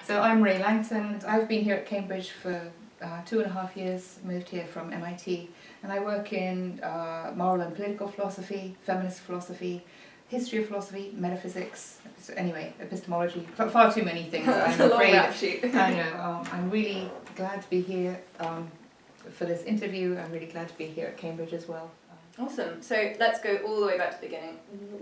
So I'm Rae Langton. I've been here at Cambridge for 2.5 years, moved here from MIT, and I work in moral and political philosophy, feminist philosophy, history of philosophy, metaphysics, anyway, epistemology, far too many things, I'm afraid. I know. I'm really glad to be here for this interview. I'm really glad to be here at Cambridge as well. Awesome. So let's go all the way back to the beginning.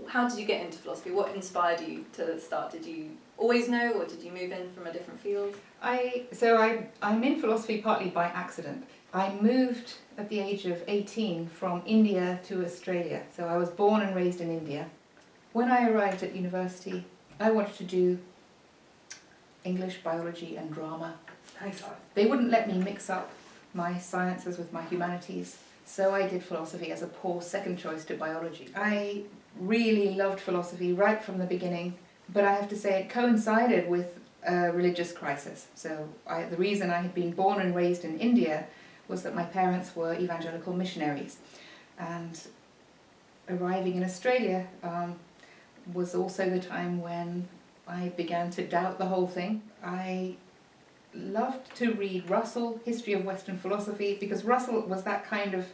How did you get into philosophy? What inspired you to start? Did you always know, or did you move in from a different field? I'm in philosophy partly by accident. I moved at the age of 18 from India to Australia. So I was born and raised in India. When I arrived at university, I wanted to do English, biology and drama. Nice. They wouldn't let me mix up my sciences with my humanities. So I did philosophy as a poor second choice to biology. I really loved philosophy right from the beginning, but I have to say it coincided with a religious crisis. So the reason I had been born and raised in India was that my parents were evangelical missionaries. And arriving in Australia was also the time when I began to doubt the whole thing. I loved to read Russell, History of Western Philosophy, because Russell was that kind of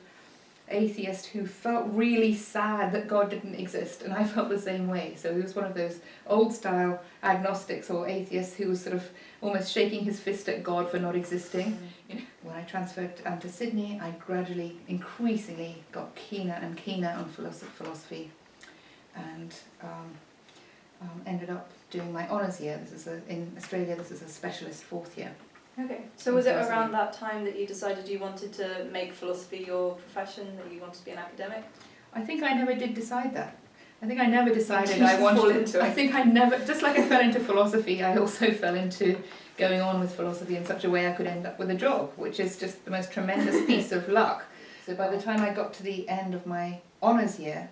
atheist who felt really sad that God didn't exist, and I felt the same way. So he was one of those old-style agnostics or atheists who was sort of almost shaking his fist at God for not existing. When I transferred to Sydney, I gradually, increasingly got keener and keener on philosophy, and ended up doing my honours year. In Australia, this is a specialist fourth year. Okay, so was it around that time that you decided you wanted to make philosophy your profession, that you wanted to be an academic? I think I never did decide that. I think I never decided I wanted to. I think I never, just like I fell into philosophy, I also fell into going on with philosophy in such a way I could end up with a job, which is just the most tremendous piece of luck. So by the time I got to the end of my honours year,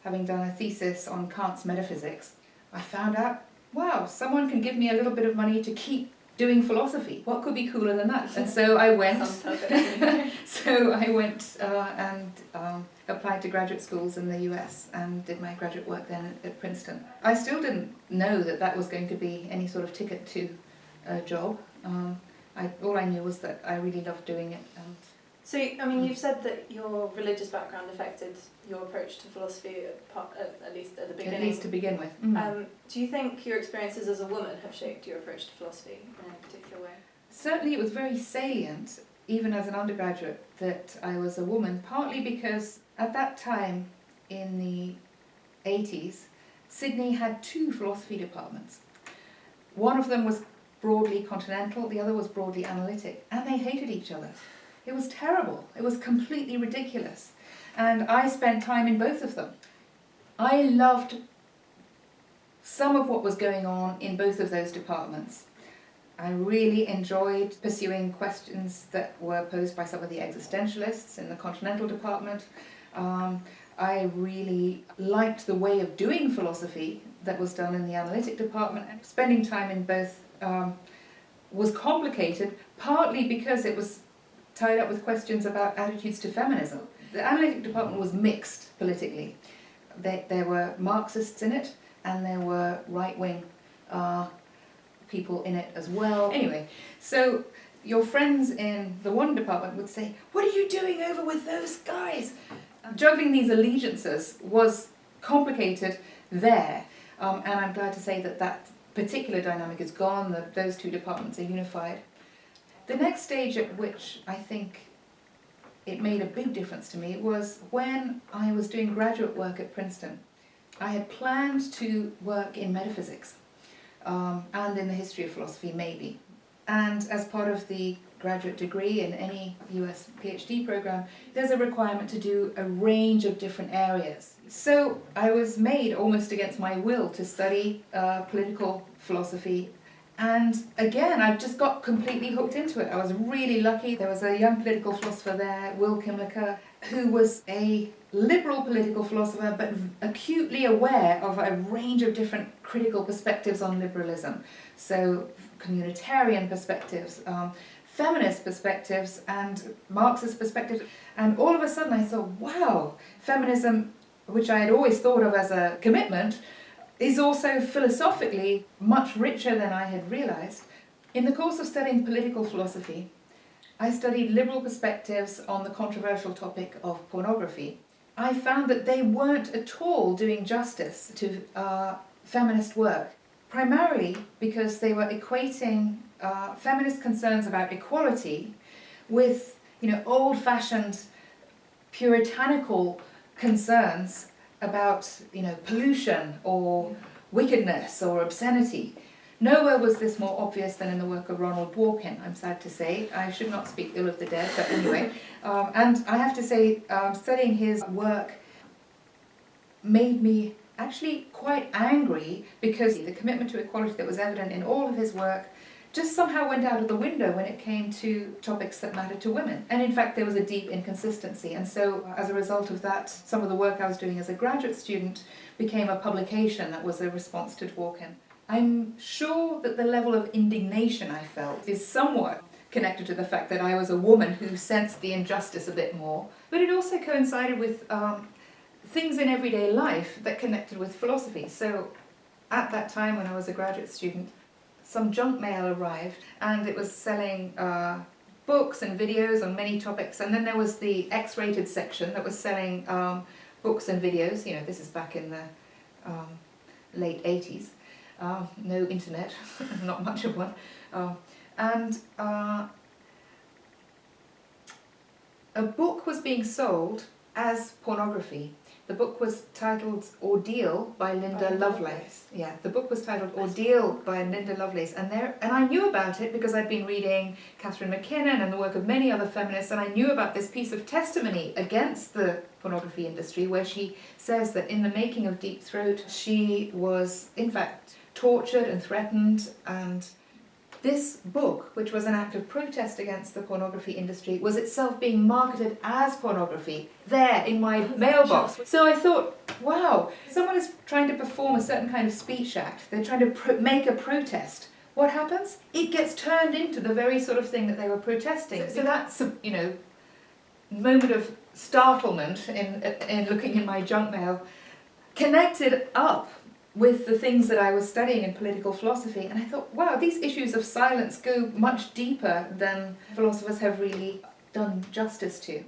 having done a thesis on Kant's metaphysics, I found out, wow, someone can give me a little bit of money to keep doing philosophy. What could be cooler than that? And so I went. And applied to graduate schools in the US and did my graduate work then at Princeton. I still didn't know that was going to be any sort of ticket to a job. All I knew was that I really loved doing it. So, I mean, you've said that your religious background affected your approach to philosophy, at least at the beginning. At least to begin with. Do you think your experiences as a woman have shaped your approach to philosophy in a particular way? Certainly it was very salient, even as an undergraduate, that I was a woman, partly because at that time, in the 80s, Sydney had 2 philosophy departments. One of them was broadly continental, the other was broadly analytic, and they hated each other. It was terrible. It was completely ridiculous. And I spent time in both of them. I loved some of what was going on in both of those departments. I really enjoyed pursuing questions that were posed by some of the existentialists in the continental department. I really liked the way of doing philosophy that was done in the analytic department. And spending time in both was complicated, partly because it was tied up with questions about attitudes to feminism. The analytic department was mixed politically. There were Marxists in it, and there were right-wing people in it as well. Anyway, so your friends in the one department would say, "What are you doing over with those guys?" Juggling these allegiances was complicated there, and I'm glad to say that particular dynamic is gone, that those 2 departments are unified. The next stage at which I think it made a big difference to me was when I was doing graduate work at Princeton. I had planned to work in metaphysics and in the history of philosophy maybe. And as part of the graduate degree in any US PhD program, there's a requirement to do a range of different areas. So I was made almost against my will to study political philosophy. And again, I just got completely hooked into it. I was really lucky. There was a young political philosopher there, Will Kimlicker, who was a liberal political philosopher, but acutely aware of a range of different critical perspectives on liberalism. So communitarian perspectives, feminist perspectives, and Marxist perspectives. And all of a sudden I thought, wow, feminism, which I had always thought of as a commitment, is also philosophically much richer than I had realised. In the course of studying political philosophy, I studied liberal perspectives on the controversial topic of pornography. I found that they weren't at all doing justice to feminist work, primarily because they were equating feminist concerns about equality with, old-fashioned puritanical concerns about, pollution or wickedness or obscenity. Nowhere was this more obvious than in the work of Ronald Dworkin, I'm sad to say. I should not speak ill of the dead, but anyway. And I have to say, studying his work made me actually quite angry, because the commitment to equality that was evident in all of his work just somehow went out of the window when it came to topics that mattered to women. And in fact, there was a deep inconsistency. And so as a result of that, some of the work I was doing as a graduate student became a publication that was a response to Dworkin. I'm sure that the level of indignation I felt is somewhat connected to the fact that I was a woman who sensed the injustice a bit more, but it also coincided with things in everyday life that connected with philosophy. So at that time when I was a graduate student, some junk mail arrived and it was selling books and videos on many topics, and then there was the X-rated section that was selling books and videos. This is back in the late 80s. No internet, not much of one. And a book was being sold as pornography. The book was titled Ordeal by Linda Lovelace. Yeah, the book was titled Ordeal by Linda Lovelace, and I knew about it because I'd been reading Catherine MacKinnon and the work of many other feminists, and I knew about this piece of testimony against the pornography industry where she says that in the making of Deep Throat she was in fact tortured and threatened, and this book, which was an act of protest against the pornography industry, was itself being marketed as pornography there in my mailbox. So I thought, wow, someone is trying to perform a certain kind of speech act. They're trying to make a protest. What happens? It gets turned into the very sort of thing that they were protesting. So that's a, moment of startlement in looking in my junk mail, connected up with the things that I was studying in political philosophy, and I thought, wow, these issues of silence go much deeper than philosophers have really done justice to.